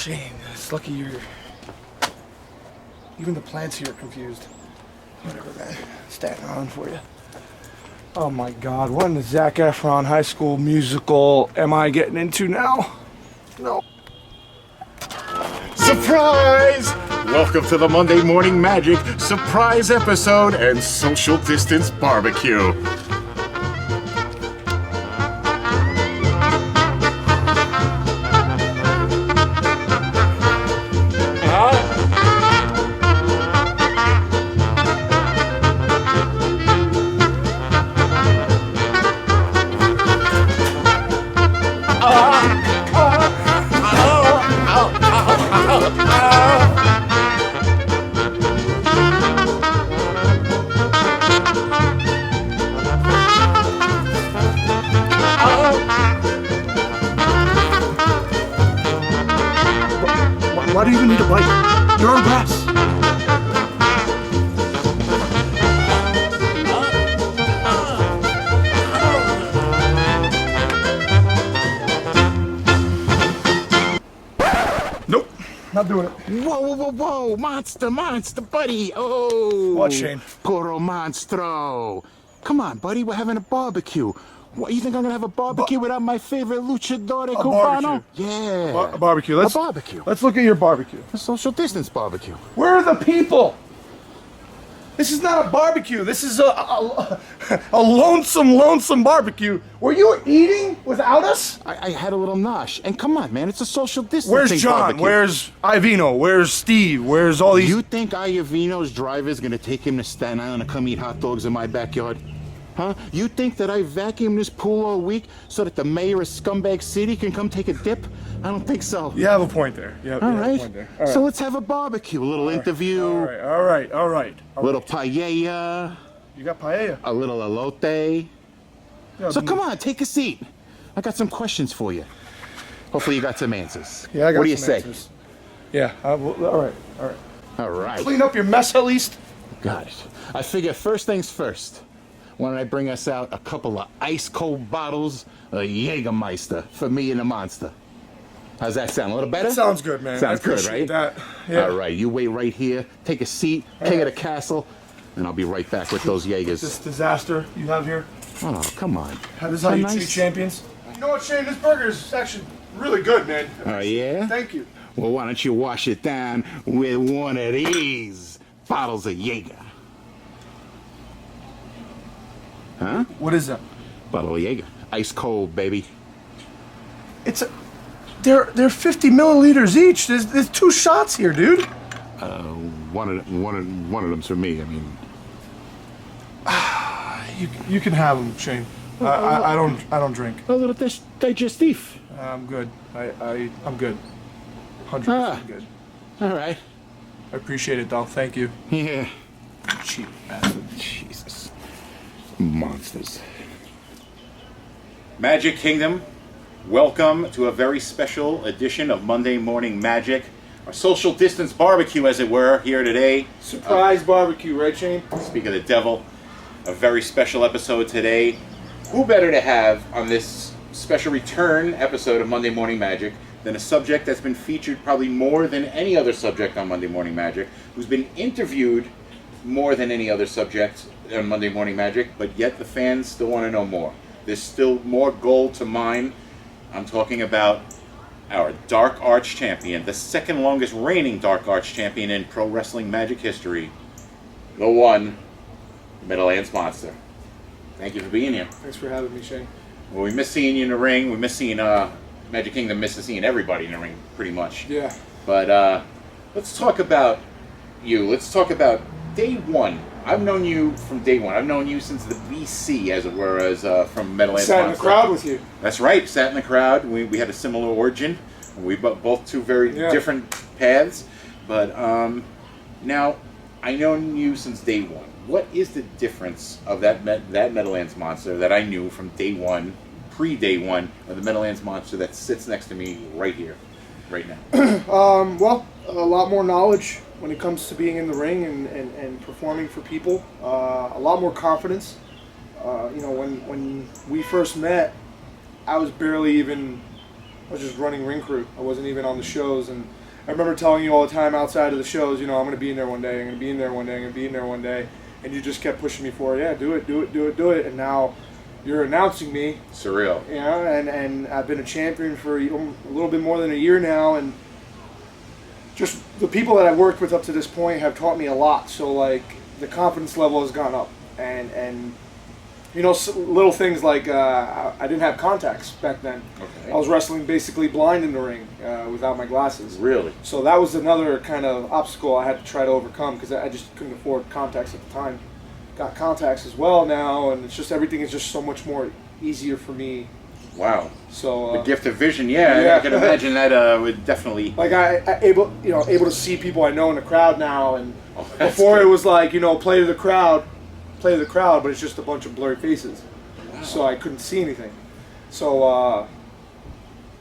Shane, it's lucky you're... Even the plants here are confused. Whatever, man. Staten Island for you. Oh my God, what in the Zac Efron High School Musical am I getting into now? No. Surprise! Welcome to the Monday Morning Magic surprise episode and social distance barbecue. Why do you even need a bite? You're on grass. Nope, not doing it. Whoa, monster, buddy. Oh. What, Shane? Puro monstro. Come on, buddy, we're having a barbecue. What, you think I'm gonna have a barbecue without my favorite luchador cubano? Yeah. A barbecue. A barbecue. Let's look at your barbecue. A social distance barbecue. Where are the people? This is not a barbecue. This is a lonesome barbecue. Were you eating without us? I had a little nosh. And come on, man, it's a social distancing Where's John? barbecue. Where's Ivino? Where's Steve? Where's all these... You think Iovino's driver's gonna take him to Staten Island to come eat hot dogs in my backyard? Huh? You think that I vacuum this pool all week so that the mayor of Scumbag City can come take a dip? I don't think so. You have a point there. All right. A point there. All right. So let's have a barbecue, a little interview. All right. A little paella. You got paella. A little elote. Yeah, So come on, take a seat. I got some questions for you. Hopefully you got some answers. Yeah, I got What do you some say? answers. Yeah, all right. All right. Clean up your mess at least. Got it. I figure first things first. Why don't I bring us out a couple of ice-cold bottles of Jägermeister for me and the monster? How's that sound? A little better? Sounds good, man. Sounds I good, appreciate right? that. Yeah. All right, you wait right here. Take a seat, king of the castle, and I'll be right back with those Jaegers. This disaster you have here. Oh, come on. This is how you treat champions. You know what, Shane? This burger is actually really good, man. Oh, yeah? Thank you. Well, why don't you wash it down with one of these bottles of Jaeger? Huh? What is that? Bottle of Jaeger. Ice cold, baby. It's a... They're 50 milliliters each. There's 2 shots here, dude. One of them's for me. I mean, You can have them, Shane. I don't drink. a little digestif. I'm good. I'm good. 100% Ah. good. All right. I appreciate it, though. Thank you. Yeah. Cheap bastard. Jesus. Monsters. Magic Kingdom, welcome to a very special edition of Monday Morning Magic. Our social distance barbecue, as it were, here today. Surprise barbecue, right, Shane? Speak of the devil, a very special episode today. Who better to have on this special return episode of Monday Morning Magic than a subject that's been featured probably more than any other subject on Monday Morning Magic, who's been interviewed more than any other subject on Monday Morning Magic, but yet the fans still want to know more. There's still more gold to mine. I'm talking about our Dark Arts champion, the second longest reigning Dark Arts champion in pro wrestling magic history, the one, Meadowlands Monster. Thank you for being here. Thanks for having me, Shane. Well, we miss seeing you in the ring. We miss seeing Magic Kingdom misses seeing everybody in the ring, pretty much. Yeah. But let's talk about you. Let's talk about day one. I've known you from day one. I've known you since the BC, as it were, as from Meadowlands Sat in the Monster. crowd with you. That's right. Sat in the crowd. We had a similar origin. We both two very different paths. But now, I've known you since day one. What is the difference of that Meadowlands Monster that I knew from day one, pre-day one, of the Meadowlands Monster that sits next to me right here, right now? Well, a lot more knowledge when it comes to being in the ring and performing for people. A lot more confidence. When we first met, I was barely even I was just running ring crew. I wasn't even on the shows. And I remember telling you all the time outside of the shows, you know, I'm going to be in there one day. I'm going to be in there one day. I'm going to be in there one day. And you just kept pushing me for, yeah, do it, do it, do it, do it. And now you're announcing me. Surreal. You know, and I've been a champion for a little bit more than a year now. And just the people that I've worked with up to this point have taught me a lot. So, like, the confidence level has gone up. And you know, little things like I didn't have contacts back then. Okay. I was wrestling basically blind in the ring without my glasses. Really? So that was another kind of obstacle I had to try to overcome because I just couldn't afford contacts at the time. Got contacts as well now, and it's just everything is just so much more easier for me. Wow. So the gift of vision, yeah. I can imagine that would definitely. Like I able to see people I know in the crowd now, and before good. it was like, you know, play to the crowd, but it's just a bunch of blurry faces. Wow. So I couldn't see anything. So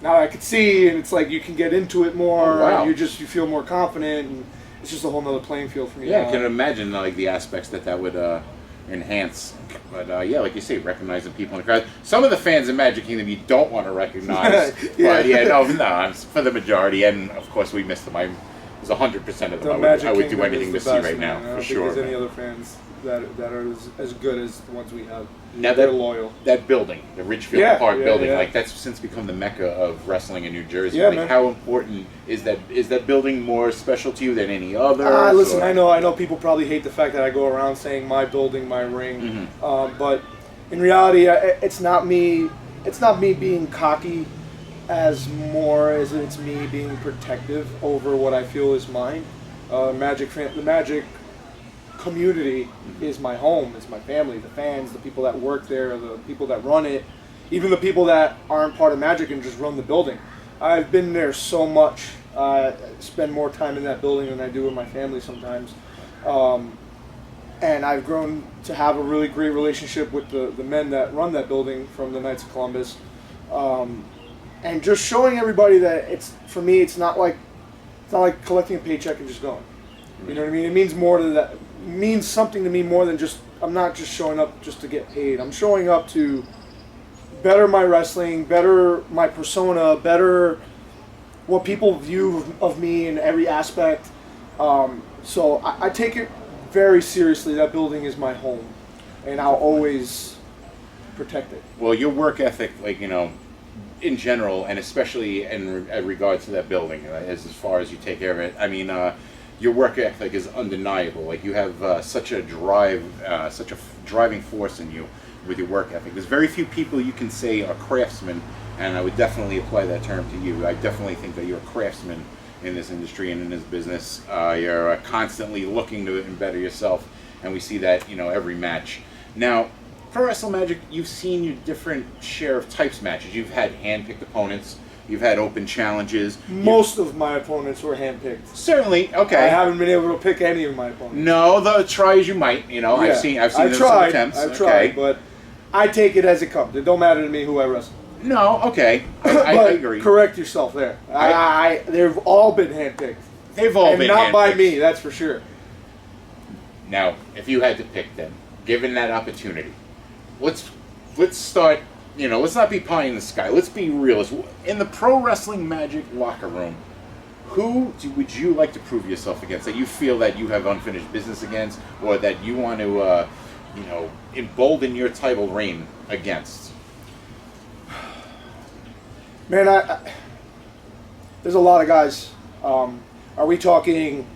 now I could see, and it's like you can get into it more. Oh, wow. And you feel more confident, and it's just a whole nother playing field for me. Yeah, I can imagine like the aspects that would enhance. But yeah, like you say, recognizing people in the crowd. Some of the fans in Magic Kingdom you don't want to recognize. But yeah, no, for the majority, and of course we missed them. I was 100% of them. I would do anything to see right now, for sure. I don't think there's any other fans that are as good as the ones we have. Now they're loyal. That building, the Ridgefield Park building, yeah. like that's since become the mecca of wrestling in New Jersey. Yeah, like, man. how important is that? Is that building more special to you than any other? Listen, I know people probably hate the fact that I go around saying my building, my ring, but in reality, it's not me. It's not me being cocky, as more as it's me being protective over what I feel is mine. The Magic community is my home, it's my family, the fans, the people that work there, the people that run it, even the people that aren't part of Magic and just run the building. I've been there so much. I spend more time in that building than I do with my family sometimes. And I've grown to have a really great relationship with the men that run that building from the Knights of Columbus. And just showing everybody that for me, it's not like collecting a paycheck and just going. You know what I mean? It means more to that. It means something to me more than just. I'm not just showing up just to get paid. I'm showing up to better my wrestling, better my persona, better what people view of me in every aspect. So I take it very seriously. That building is my home, and I'll always protect it. Well, your work ethic, like, you know, in general, and especially in regards to that building, as far as you take care of it, I mean, your work ethic is undeniable. Like, you have such a drive, such a driving force in you with your work ethic. There's very few people you can say are craftsmen, and I would definitely apply that term to you. I definitely think that you're a craftsman in this industry and in this business. You're constantly looking to better yourself, and we see that, you know, every match. Now, for Wrestle Magic, you've seen your different share of types matches. You've had hand-picked opponents. You've had open challenges. Most of my opponents were hand-picked. Certainly, okay. I haven't been able to pick any of my opponents. No, though, try as you might. You know, Yeah. I've seen some attempts. I've tried, but I take it as it comes. It don't matter to me who I wrestle. No, okay. I But agree. correct yourself there. They've all been handpicked. They've all been and not by handpicked. me, that's for sure. Now, if you had to pick them, given that opportunity, let's start. You know, let's not be pie in the sky. Let's be realists. In the Pro Wrestling Magic locker room, who would you like to prove yourself against that you feel that you have unfinished business against, or that you want to, you know, embolden your title reign against? Man, there's a lot of guys. Are we talking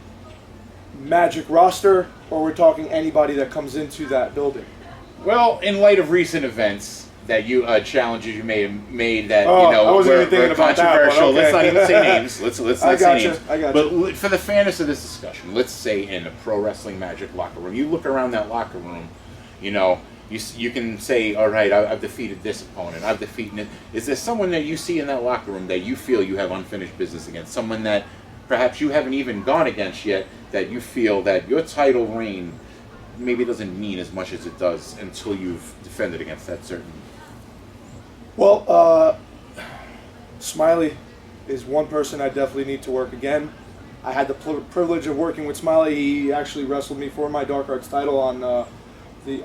Magic roster, or are we talking anybody that comes into that building? Well, in light of recent events, that you challenges you made that Oh, you know I wasn't even were thinking about that, but controversial. okay. Let's not even say names. Let's I not say gotcha, names. I gotcha. But for the fairness of this discussion, let's say in a Pro Wrestling Magic locker room, you look around that locker room, you know, you can say, all right, I've defeated this opponent, I've defeated it. Is there someone that you see in that locker room that you feel you have unfinished business against? Someone that perhaps you haven't even gone against yet, that you feel that your title reign maybe doesn't mean as much as it does until you've defended against that certain... Well, Smiley is one person I definitely need to work again. I had the privilege of working with Smiley. He actually wrestled me for my Dark Arts title on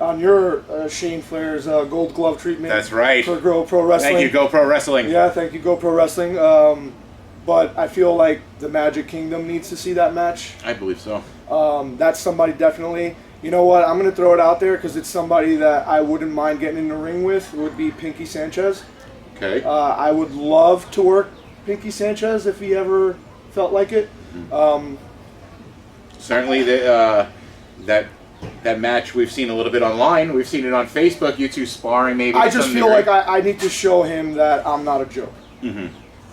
on your Shane Flair's Gold Glove treatment. That's right. For Go Pro Wrestling. Thank you, Go Pro Wrestling. Yeah, thank you, Go Pro Wrestling. But I feel like the Magic Kingdom needs to see that match. I believe so. That's somebody definitely. You know what? I'm going to throw it out there because it's somebody that I wouldn't mind getting in the ring with. Would be Pinky Sanchez. Okay. I would love to work Pinky Sanchez if he ever felt like it. Certainly, that match we've seen a little bit online. We've seen it on Facebook. You two sparring, maybe. I just feel like I need to show him that I'm not a joke. Mm-hmm.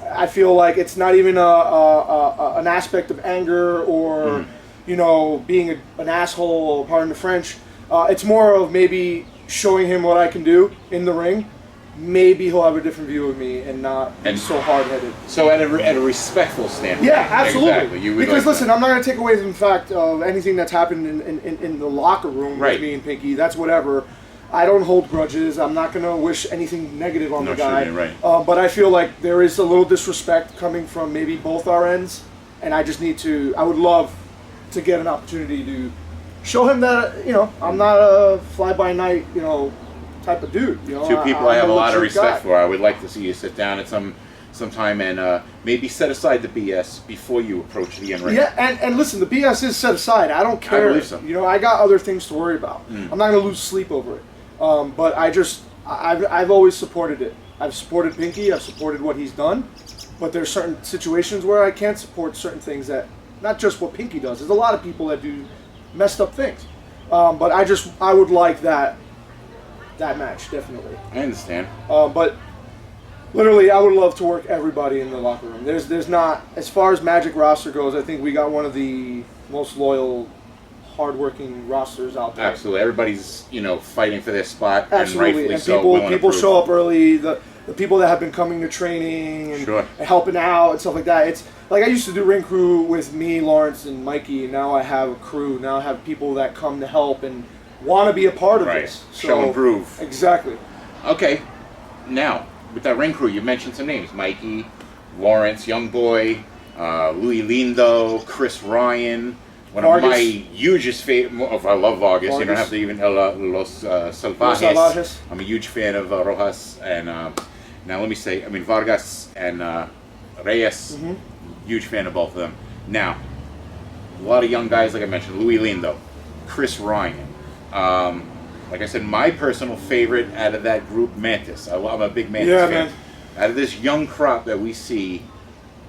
I feel like it's not even an aspect of anger or being an asshole. Pardon the French. It's more of maybe showing him what I can do in the ring. Maybe he'll have a different view of me and not be so hard-headed. So at a respectful standpoint. Yeah, absolutely. Exactly. You would because like listen, I'm not going to take away from the fact of anything that's happened in the locker room with me and Pinky. That's whatever. I don't hold grudges. I'm not going to wish anything negative on the guy. Sure, right. But I feel like there is a little disrespect coming from maybe both our ends, and I just need to. I would love to get an opportunity to show him that I'm not a fly-by-night type of dude. Two people I have a lot of respect for. I would like to see you sit down at some time and maybe set aside the BS before you approach the in-ring. Yeah, and listen, the BS is set aside. I don't care. I believe so. I got other things to worry about. I'm not going to lose sleep over it. But I've always supported it. I've supported Pinky. I've supported what he's done. But there's certain situations where I can't support certain things that, not just what Pinky does. There's a lot of people that do messed up things. But I would like that match, definitely. I understand. But literally, I would love to work everybody in the locker room. There's not, as far as Magic roster goes, I think we got one of the most loyal, hardworking rosters out there. Absolutely. Everybody's, fighting for their spot. Absolutely. And rightfully And people show up early. The people that have been coming to training and helping out and stuff like that. It's like I used to do ring crew with me, Lawrence, and Mikey, and now I have a crew. Now I have people that come to help and want to be a part of this. So, show and prove. Exactly. Okay. Now, with that ring crew, you mentioned some names. Mikey, Lawrence, Young Boy, Louis Lindo, Chris Ryan. One of my hugest favorite. I love Vargas. You don't have to even Los Salvajes. I'm a huge fan of Rojas. And now let me say, Vargas and Reyes. Huge fan of both of them. Now, a lot of young guys, like I mentioned, Louis Lindo, Chris Ryan. Like I said, my personal favorite out of that group, Mantis. I'm a big Mantis fan. Man. Out of this young crop that we see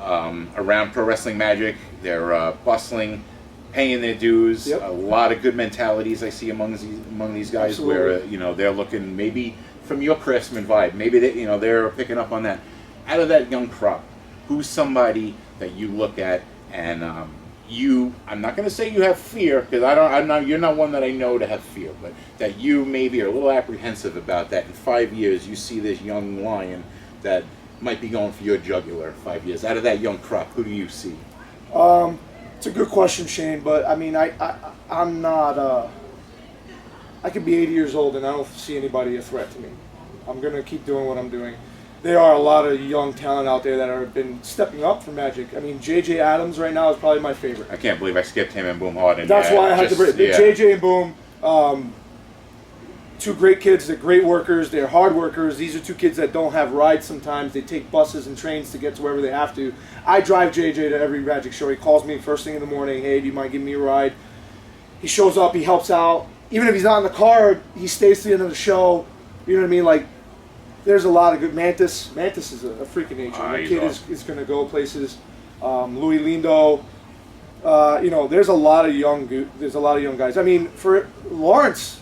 around Pro Wrestling Magic, they're bustling, paying their dues. Yep. A lot of good mentalities I see among these guys. Absolutely. Where they're looking maybe from your Craftsman vibe. Maybe they're picking up on that. Out of that young crop, who's somebody that you look at and I'm not going to say you have fear, because you're not one that I know to have fear, but that you maybe are a little apprehensive about that in 5 years you see this young lion that might be going for your jugular in 5 years. Out of that young crop, who do you see? It's a good question, Shane, but I'm not, I could be 80 years old and I don't see anybody a threat to me. I'm going to keep doing what I'm doing. There are a lot of young talent out there that have been stepping up for Magic. JJ Adams right now is probably my favorite. I can't believe I skipped him and Boom Hard. That's why I had to bring JJ and Boom. Two great kids. They're great workers. They're hard workers. These are two kids that don't have rides sometimes. They take buses and trains to get to wherever they have to. I drive JJ to every Magic show. He calls me first thing in the morning. Hey, do you mind giving me a ride? He shows up. He helps out. Even if he's not in the car, he stays to the end of the show. You know what I mean? Like, there's a lot of good. Mantis is a freak of nature. That kid awesome. is going to go places. Louis Lindo. There's a lot of young guys. For Lawrence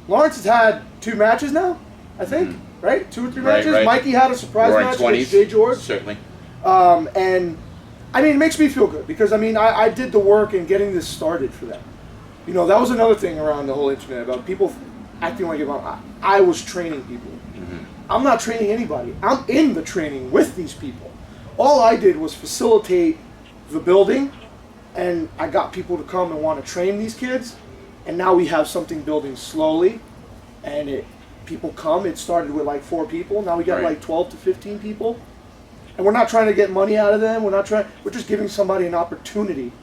has had 2 matches now, I think, right? 2 or 3 matches. Right. Mikey had a surprise match with Jay George. Certainly. And it makes me feel good because I did the work in getting this started for them. That was another thing around the whole internet about people acting like I was training people. I'm not training anybody. I'm in the training with these people. All I did was facilitate the building, and I got people to come and want to train these kids. And now we have something building slowly, and people come. It started with like 4 people. Now we got like 12 to 15 people. And we're not trying to get money out of them. We're just giving somebody an opportunity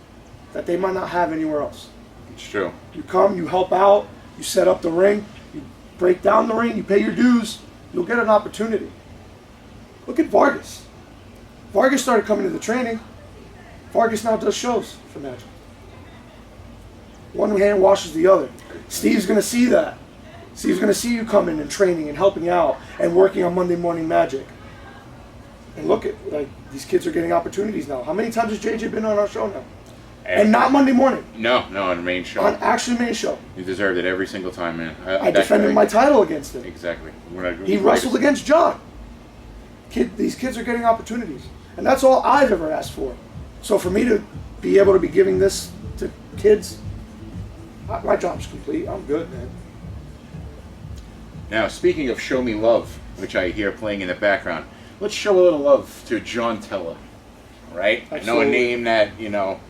that they might not have anywhere else. It's true. You come, you help out. You set up the ring, you break down the ring, you pay your dues, you'll get an opportunity. Look at Vargas. Vargas started coming to the training. Vargas now does shows for Magic. One hand washes the other. Steve's going to see that. Steve's going to see you coming and training and helping out and working on Monday Morning Magic. And look at, like, these kids are getting opportunities now. How many times has JJ been on our show now? And not Monday morning. No, on the main show. On actually main show. You deserved it every single time, man. I defended my title against him. Exactly. He wrestled against John. These kids are getting opportunities. And that's all I've ever asked for. So for me to be able to be giving this to kids, my job's complete. I'm good, man. Now, speaking of Show Me Love, which I hear playing in the background, let's show a little love to John Tella, right? Absolutely. I know a name that, you know,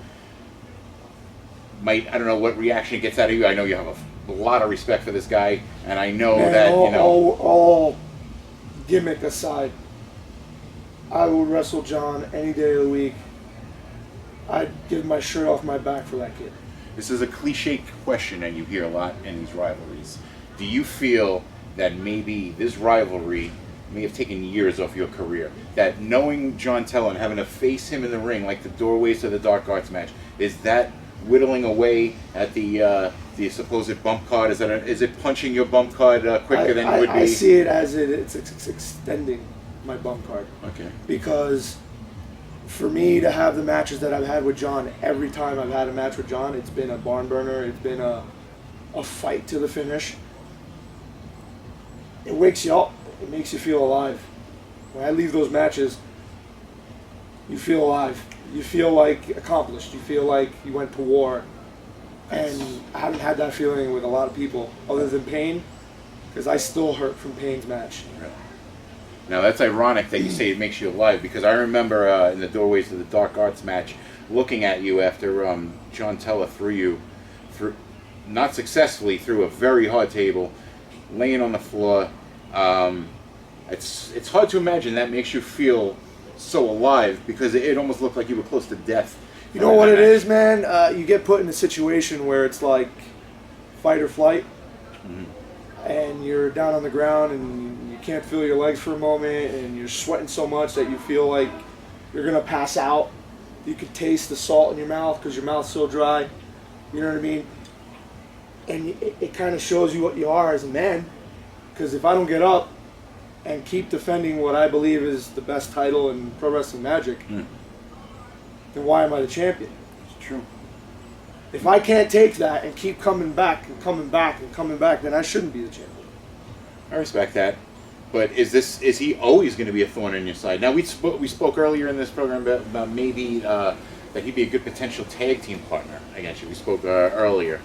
I don't know what reaction it gets out of you. I know you have a lot of respect for this guy, and I know that, you know. All gimmick aside, I will wrestle John any day of the week. I'd give my shirt off my back for that kid. This is a cliche question that you hear a lot in these rivalries. Do you feel that maybe this rivalry may have taken years off your career? That knowing John Tella and having to face him in the ring like the doorways to the Dark Arts match, is that whittling away at the supposed bump card? Is it punching your bump card quicker than it would be? I see it as it's extending my bump card. Okay. Because for me to have the matches that I've had with John, every time I've had a match with John, it's been a barn burner. It's been a fight to the finish. It wakes you up. It makes you feel alive. When I leave those matches, you feel alive. You feel like accomplished. You feel like you went to war. And I haven't had that feeling with a lot of people other than Pain, because I still hurt from Pain's match. Really? Now that's ironic that you say it makes you alive, because I remember in the doorways of the Dark Arts match, looking at you after John Tella threw you, not successfully, through a very hard table, laying on the floor. It's hard to imagine that makes you feel so alive, because it almost looked like you were close to death. You know what it is, man? You get put in a situation where it's like fight or flight, and you're down on the ground and you can't feel your legs for a moment, and you're sweating so much that you feel like you're gonna pass out. You could taste the salt in your mouth because your mouth's so dry. You know what I mean? And it kind of shows you what you are as a man. Because if I don't get up and keep defending what I believe is the best title in Pro Wrestling Magic, then why am I the champion? It's true. If I can't take that and keep coming back and coming back and coming back, then I shouldn't be the champion. I respect that. But is he always going to be a thorn in your side? Now, we spoke earlier in this program about maybe that he'd be a good potential tag team partner against you. We spoke earlier.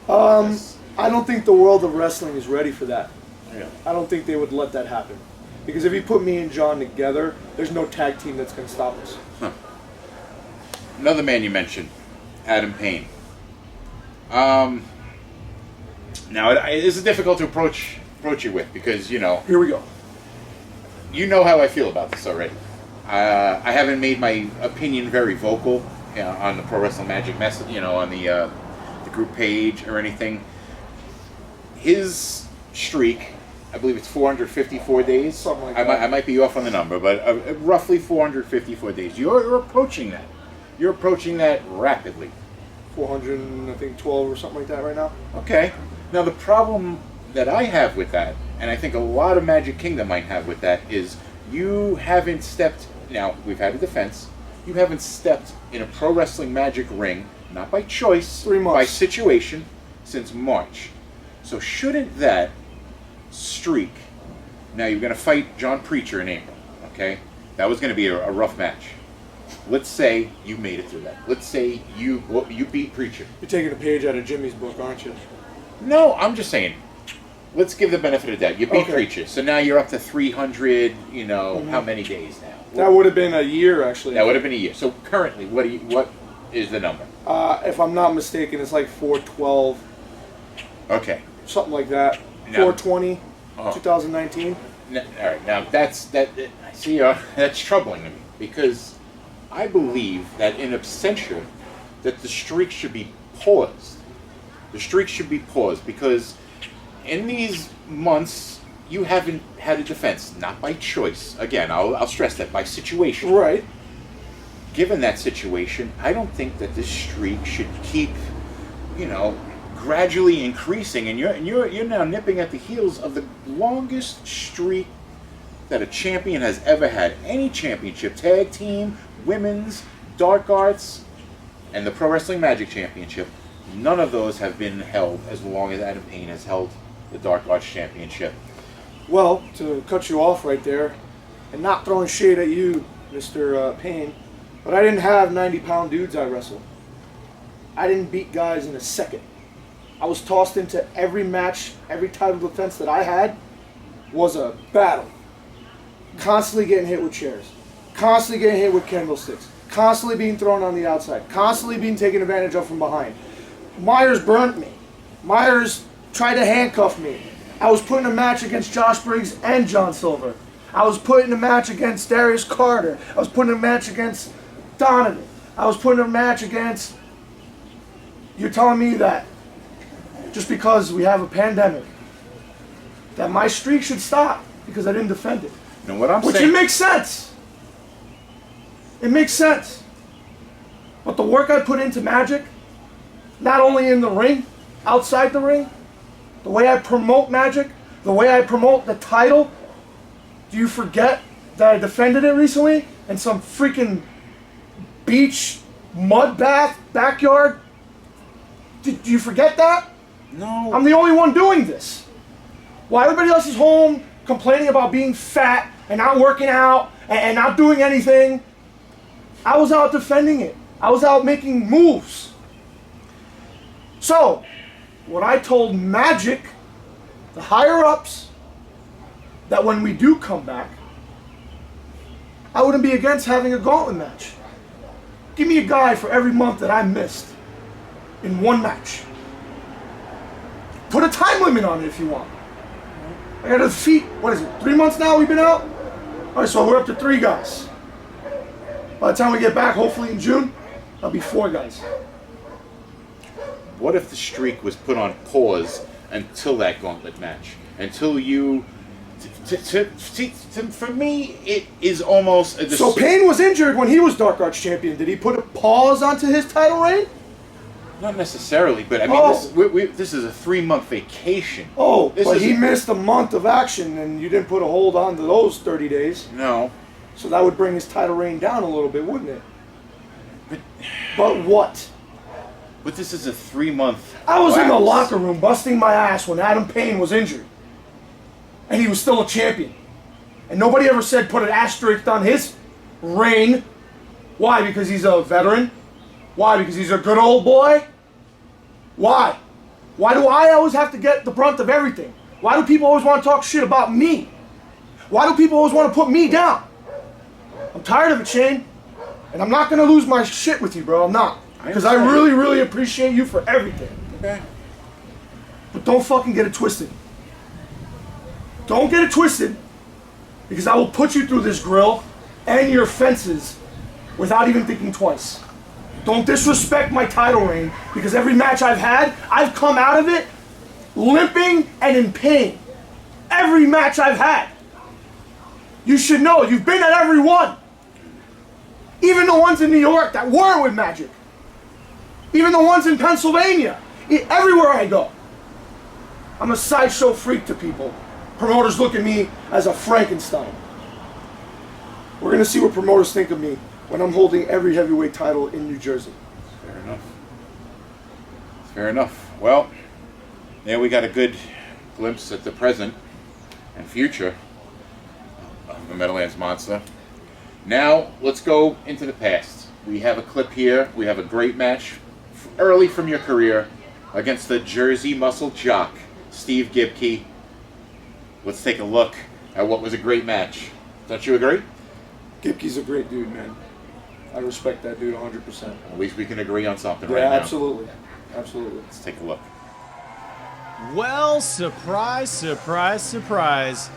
I don't think the world of wrestling is ready for that. Yeah. I don't think they would let that happen. Because if you put me and John together, there's no tag team that's going to stop us. Huh. Another man you mentioned, Adam Payne. Now, it's difficult to approach you with, because, you know... Here we go. You know how I feel about this already. I haven't made my opinion very vocal on the Pro Wrestling Magic message, on the group page or anything. His streak, I believe it's 454 days. Something like that. I might be off on the number, but roughly 454 days. You're approaching that. You're approaching that rapidly. 412 or something like that right now. Okay. Now the problem that I have with that, and I think a lot of Magic Kingdom might have with that, is you haven't stepped... Now, we've had a defense. You haven't stepped in a Pro Wrestling Magic ring, not by choice, 3 months. by situation, since March. So shouldn't that streak... Now, you're going to fight John Preacher in April, okay? That was going to be a rough match. Let's say you made it through that. Let's say you beat Preacher. You're taking a page out of Jimmy's book, aren't you? No, I'm just saying... Let's give the benefit of the doubt. You beat Okay. Preacher, so now you're up to 300. How many days now? That would have been a year, actually. That would have been a year. So currently, what is the number? If I'm not mistaken, it's like 412, Okay. something like that. No. 420, 2019. All right. Now that's troubling to me, because I believe that in absentia, that the streak should be paused The streak should be paused because in these months you haven't had a defense, not by choice. Again, I'll stress that, by situation. Right. Given that situation, I don't think that this streak should keep, gradually increasing, and you're now nipping at the heels of the longest streak that a champion has ever had. Any championship, tag team, women's, dark arts, and the Pro Wrestling Magic Championship, none of those have been held as long as Adam Payne has held the Dark Arts Championship. Well, to cut you off right there, and not throwing shade at you, Mr. Payne, but I didn't have 90-pound dudes I wrestled. I didn't beat guys in a second. I was tossed into every match, every title defense that I had was a battle. Constantly getting hit with chairs. Constantly getting hit with candlesticks. Constantly being thrown on the outside. Constantly being taken advantage of from behind. Myers burnt me. Myers tried to handcuff me. I was put in a match against Josh Briggs and John Silver. I was put in a match against Darius Carter. I was put in a match against Donovan. I was put in a match against... You're telling me that just because we have a pandemic, that my streak should stop because I didn't defend it. And what I'm Which saying... it makes sense. It makes sense. But the work I put into Magic, not only in the ring, outside the ring, the way I promote Magic, the way I promote the title, do you forget that I defended it recently in some freaking beach, mud bath, backyard? Do you forget that? No. I'm the only one doing this. While everybody else is home complaining about being fat and not working out and not doing anything, I was out defending it. I was out making moves. So, what I told Magic, the higher-ups, that when we do come back, I wouldn't be against having a gauntlet match. Give me a guy for every month that I missed in one match. Put a time limit on it if you want. I got to defeat, 3 months now we've been out? All right, so we're up to 3 guys. By the time we get back, hopefully in June, that'll be 4 guys. What if the streak was put on pause until that gauntlet match? Until you... for me, it is almost... So Payne was injured when he was Dark Arts champion. Did he put a pause onto his title reign? Not necessarily, but I mean, this is a 3-month vacation. Oh, but he missed a month of action, and you didn't put a hold on to those 30 days. No. So that would bring his title reign down a little bit, wouldn't it? But what? But this is a 3-month... I was in the locker room busting my ass when Adam Payne was injured. And he was still a champion. And nobody ever said put an asterisk on his reign. Why? Because he's a veteran? Why? Because he's a good old boy? Why? Why do I always have to get the brunt of everything? Why do people always want to talk shit about me? Why do people always want to put me down? I'm tired of it, Shane. And I'm not going to lose my shit with you, bro. I'm not. Because I really, really appreciate you for everything. Okay. But don't fucking get it twisted. Don't get it twisted. Because I will put you through this grill and your fences without even thinking twice. Don't disrespect my title reign, because every match I've had, I've come out of it limping and in pain. Every match I've had. You should know, you've been at every one. Even the ones in New York that weren't with Magic. Even the ones in Pennsylvania. Everywhere I go. I'm a sideshow freak to people. Promoters look at me as a Frankenstein. We're going to see what promoters think of me when I'm holding every heavyweight title in New Jersey. Fair enough. Fair enough. Well, there we got a good glimpse at the present and future of the Meadowlands Monster. Now, let's go into the past. We have a clip here. We have a great match early from your career against the Jersey Muscle Jock, Steve Gibki. Let's take a look at what was a great match. Don't you agree? Gibki's a great dude, man. I respect that dude 100%. At least we can agree on something Yeah, right now. absolutely. Absolutely. Let's take a look. Well, surprise, surprise, surprise.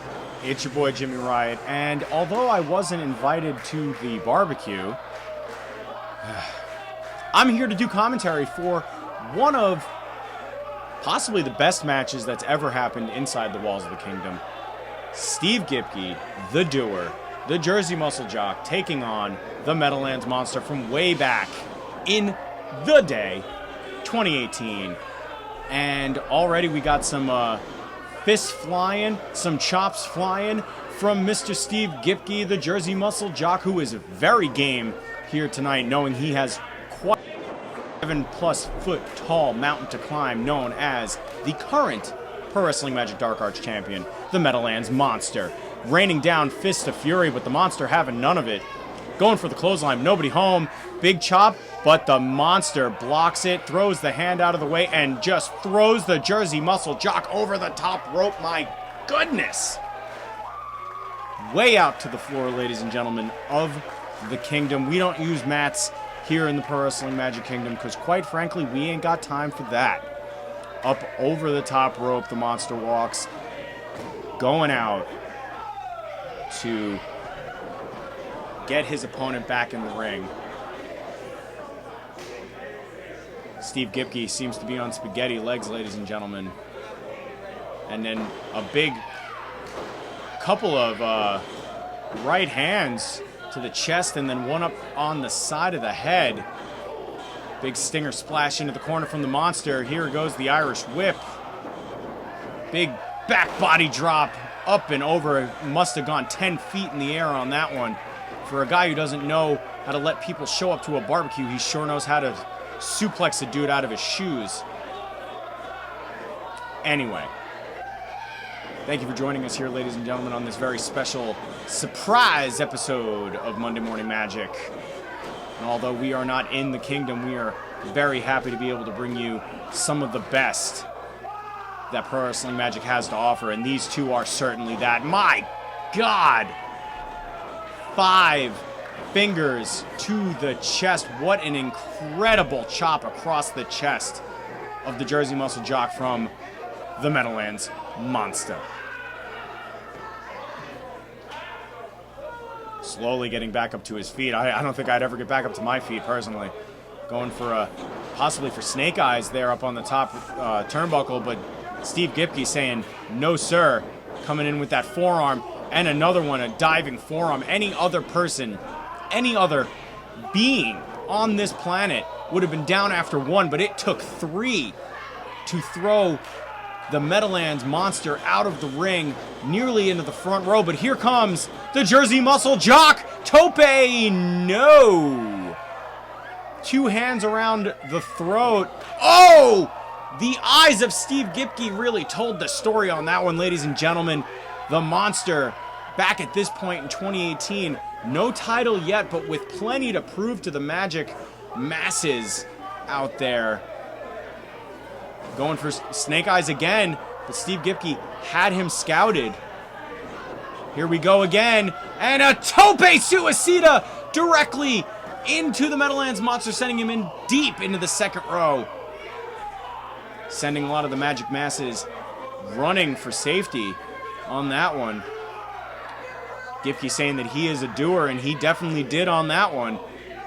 It's your boy Jimmy Riot, and although I wasn't invited to the barbecue, I'm here to do commentary for one of possibly the best matches that's ever happened inside the walls of the Kingdom. Steve Gibki, the Doer, the Jersey Muscle Jock, taking on the Meadowlands Monster from way back in the day, 2018. And already we got some fists flying, some chops flying from Mr. Steve Gibki, the Jersey Muscle Jock, who is very game here tonight, knowing he has quite a 7+ foot tall mountain to climb, known as the current Pro Wrestling Magic Dark Arts champion, the Meadowlands Monster. Raining down fists of fury, but the Monster having none of it. Going for the clothesline, nobody home. Big chop, but the Monster blocks it, throws the hand out of the way, and just throws the Jersey Muscle Jock over the top rope. My goodness! Way out to the floor, ladies and gentlemen, of the Kingdom. We don't use mats here in the Pro Wrestling Magic Kingdom because, quite frankly, we ain't got time for that. Up over the top rope, the Monster walks, going out to get his opponent back in the ring. Steve Gibki seems to be on spaghetti legs, ladies and gentlemen. And then a big couple of right hands to the chest and then one up on the side of the head. Big stinger splash into the corner from the Monster. Here goes the Irish whip. Big back body drop up and over. Must have gone 10 feet in the air on that one. For a guy who doesn't know how to let people show up to a barbecue, he sure knows how to suplex a dude out of his shoes. Anyway, thank you for joining us here, ladies and gentlemen, on this very special surprise episode of Monday Morning Magic. And although we are not in the Kingdom, we are very happy to be able to bring you some of the best that Pro Wrestling Magic has to offer, and these two are certainly that. My God! 5 fingers to the chest. What an incredible chop across the chest of the Jersey Muscle Jock from the Meadowlands Monster. Slowly getting back up to his feet. I don't think I'd ever get back up to my feet personally. Going for possibly for snake eyes there up on the top turnbuckle, but Steve Gibki saying, no sir, coming in with that forearm, and another one, a diving forearm. Any other person, any other being on this planet would have been down after one, but it took 3 to throw the Meadowlands Monster out of the ring, nearly into the front row. But here comes the Jersey Muscle Jock. Tope, no. 2 hands around the throat. Oh! The eyes of Steve Gibki really told the story on that one, ladies and gentlemen. The Monster, back at this point in 2018, no title yet, but with plenty to prove to the Magic masses out there. Going for snake eyes again, but Steve Gibki had him scouted. Here we go again, and a tope suicida directly into the Meadowlands Monster, sending him in deep into the second row. Sending a lot of the Magic masses running for safety on that one. Gibki saying that he is a doer, and he definitely did on that one.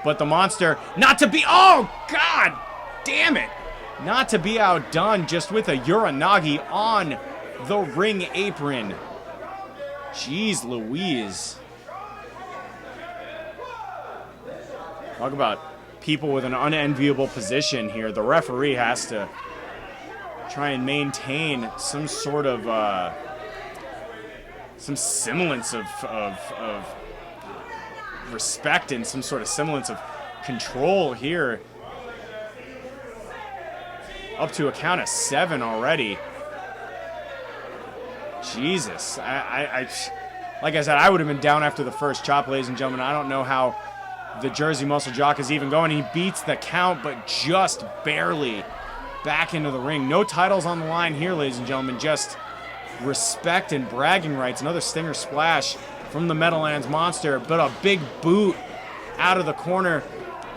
But the Monster, not to be, oh God, damn it. Not to be outdone, just with a Uranagi on the ring apron. Jeez Louise. Talk about people with an unenviable position here. The referee has to try and maintain some sort of, some semblance of respect and some sort of semblance of control here. Up to a count of 7 already. Jesus. Like I said, I would have been down after the first chop, ladies and gentlemen. I don't know how the Jersey Muscle Jock is even going. He beats the count, but just barely back into the ring. No titles on the line here, ladies and gentlemen. Just respect and bragging rights. Another stinger splash from the Meadowlands Monster, but a big boot out of the corner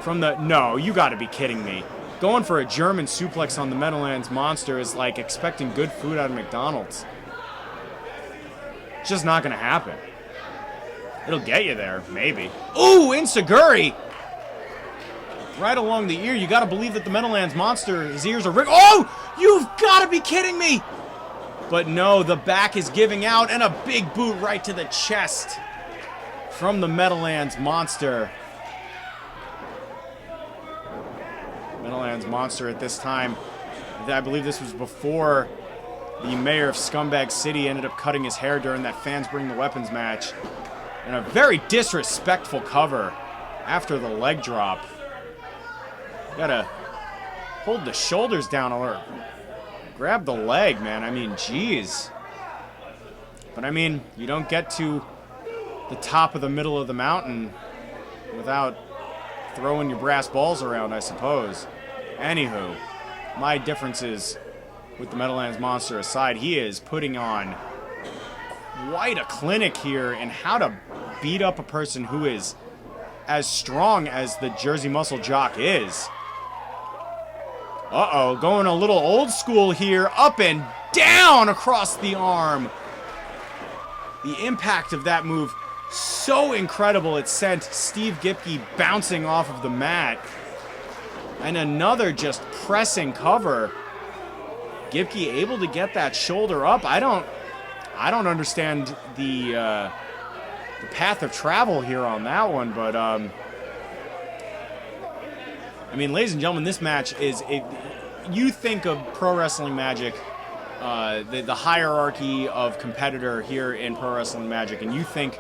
from the... No, you got to be kidding me. Going for a German suplex on the Meadowlands Monster is like expecting good food out of McDonald's. It's just not going to happen. It'll get you there, maybe. Ooh, Insaguri! right along the ear. You got to believe that the Meadowlands Monster, his ears are rigged. Oh, you've got to be kidding me. But no, the back is giving out, and a big boot right to the chest from the Meadowlands Monster. Meadowlands Monster at this time, I believe this was before the mayor of Scumbag City ended up cutting his hair during that Fans Bring the Weapons match. And a very disrespectful cover after the leg drop. Gotta hold the shoulders down or grab the leg, man. I mean, jeez. But I mean, you don't get to the top of the middle of the mountain without throwing your brass balls around, I suppose. Anywho, my differences with the Meadowlands Monster aside, he is putting on quite a clinic here in how to beat up a person who is as strong as the Jersey Muscle Jock is. Uh-oh, going a little old school here, up and down across the arm. The impact of that move, so incredible, it sent Steve Gibki bouncing off of the mat. And another just pressing cover. Gibki able to get that shoulder up. I don't understand the path of travel here on that one, but I mean, ladies and gentlemen, this match is you think of Pro Wrestling Magic, the hierarchy of competitor here in Pro Wrestling Magic, and you think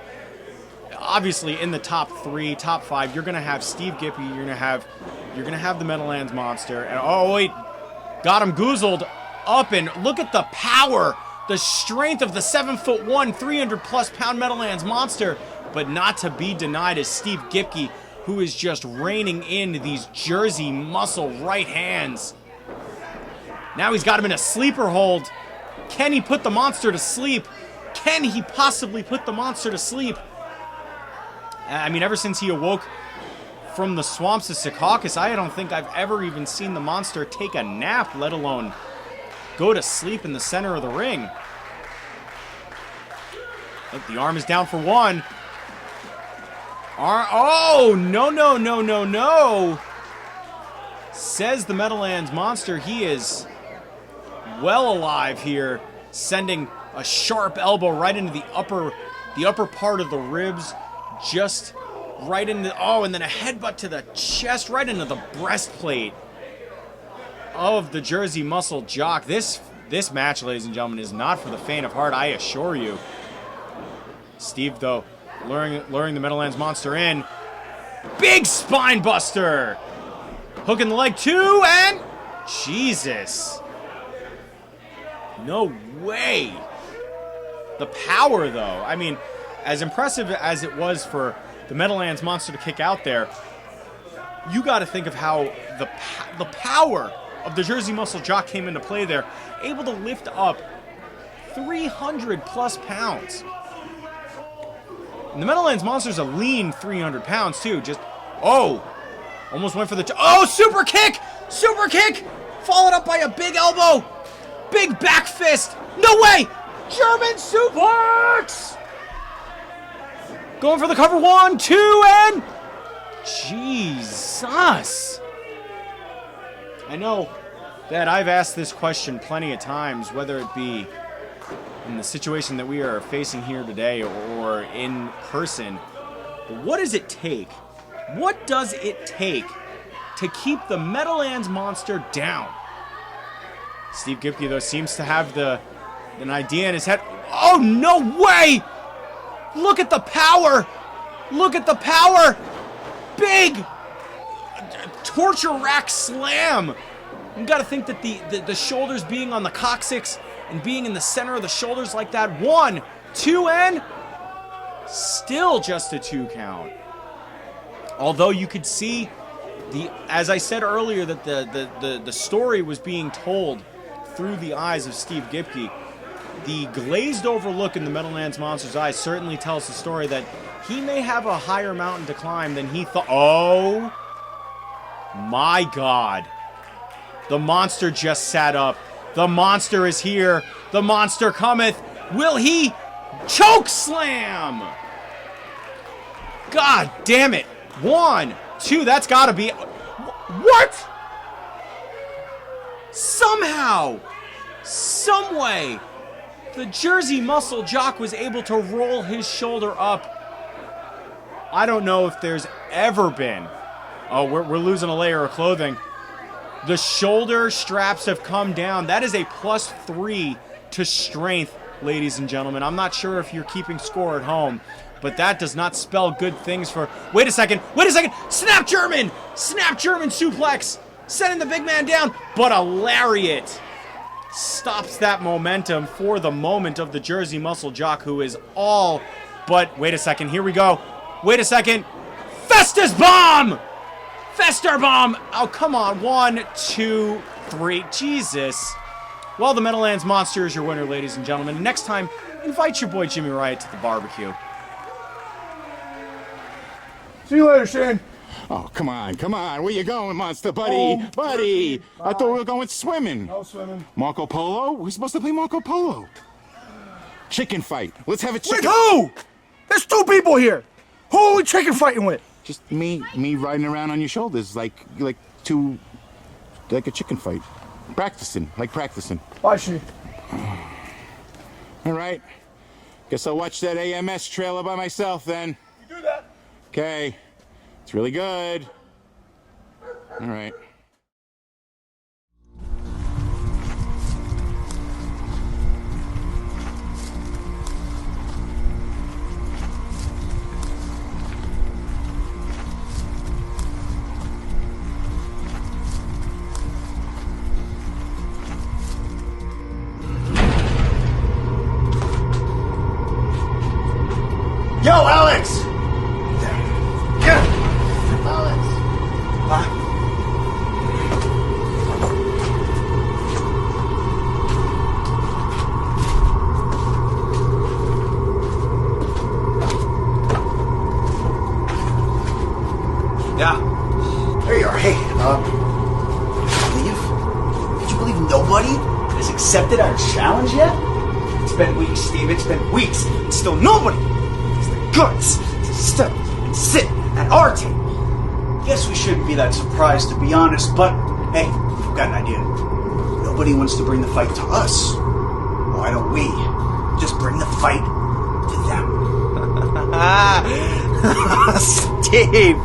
obviously in the top 3, top 5, you're gonna have Steve Gibki, you're gonna have the Meadowlands Monster, and oh wait, got him goozled up, and look at the power, the strength of the 7'1", 300+ pound Meadowlands Monster, but not to be denied is Steve Gibki, who is just reining in these Jersey Muscle right hands. Now he's got him in a sleeper hold. Can he put the monster to sleep? Can he possibly put the monster to sleep? I mean, ever since he awoke from the swamps of Secaucus, I don't think I've ever even seen the monster take a nap, let alone go to sleep in the center of the ring. Look, the arm is down for one. Oh, no. Says the Meadowlands Monster. He is well alive here, sending a sharp elbow right into the upper part of the ribs, just right into, oh, and then a headbutt to the chest, right into the breastplate of the Jersey Muscle Jock. This match, ladies and gentlemen, is not for the faint of heart, I assure you. Steve, though, luring the Meadowlands Monster in. Big spine buster! Hooking the leg too, and Jesus. No way. The power, though. I mean, as impressive as it was for the Meadowlands Monster to kick out there, you got to think of how the power of the Jersey Muscle Jock came into play there. Able to lift up 300+ pounds. And the Meadowlands Monster's a lean 300 pounds, too. Just, oh, almost went for the, oh, super kick! Super kick! Followed up by a big elbow! Big back fist! No way! German suplex! Going for the cover, 1, 2, and Jesus! I know that I've asked this question plenty of times, whether it be in the situation that we are facing here today or in person. But what does it take? What does it take to keep the Meadowlands Monster down? Steve Gibki, though, seems to have an idea in his head. Oh, no way! Look at the power! Look at the power! Big torture rack slam! You gotta think that the shoulders being on the coccyx and being in the center of the shoulders like that. 1, 2, and still just a 2 count. Although you could see, as I said earlier, that the story was being told through the eyes of Steve Gibki. The glazed over look in the Meadowlands Monster's eyes certainly tells the story that he may have a higher mountain to climb than he thought. Oh my God. The monster just sat up. The monster is here. The monster cometh. Will he choke slam? God damn it. 1, 2, that's gotta be. What? Somehow, some way, the Jersey Muscle Jock was able to roll his shoulder up. I don't know if there's ever been. Oh, we're losing a layer of clothing. The shoulder straps have come down. That is a +3 to strength, ladies and gentlemen. I'm not sure if you're keeping score at home, but that does not spell good things for... Wait a second. Snap German suplex. Sending the big man down, but a lariat stops that momentum for the moment of the Jersey Muscle Jock, who is all but... Wait a second. Here we go. Wait a second. Festus Bomb! Fester Bomb! Oh, come on. 1, 2, 3. Jesus. Well, the Meadowlands Monster is your winner, ladies and gentlemen. Next time, invite your boy Jimmy Riot to the barbecue. See you later, Shane. Oh, come on. Where you going, Monster Buddy? Buddy! I thought we were going swimming. No swimming. Marco Polo? We're supposed to play Marco Polo. Chicken fight. Let's have a chicken... With who? There's 2 people here. Who are we chicken fighting with? Just me riding around on your shoulders like a chicken fight. Practicing. Bye, Shane. All right. Guess I'll watch that AMS trailer by myself then. You do that. Okay. It's really good. All right. Yo, Alex! Yeah. Alex! Yeah. There you are. Hey, Did you believe nobody has accepted our challenge yet? It's been weeks, Steve. It's been weeks. And still nobody has the guts to step and sit at our table. Guess we shouldn't be that surprised, to be honest, but hey, we've got an idea. Nobody wants to bring the fight to us. Why don't we just bring the fight to them? Steve!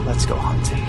Let's go hunting.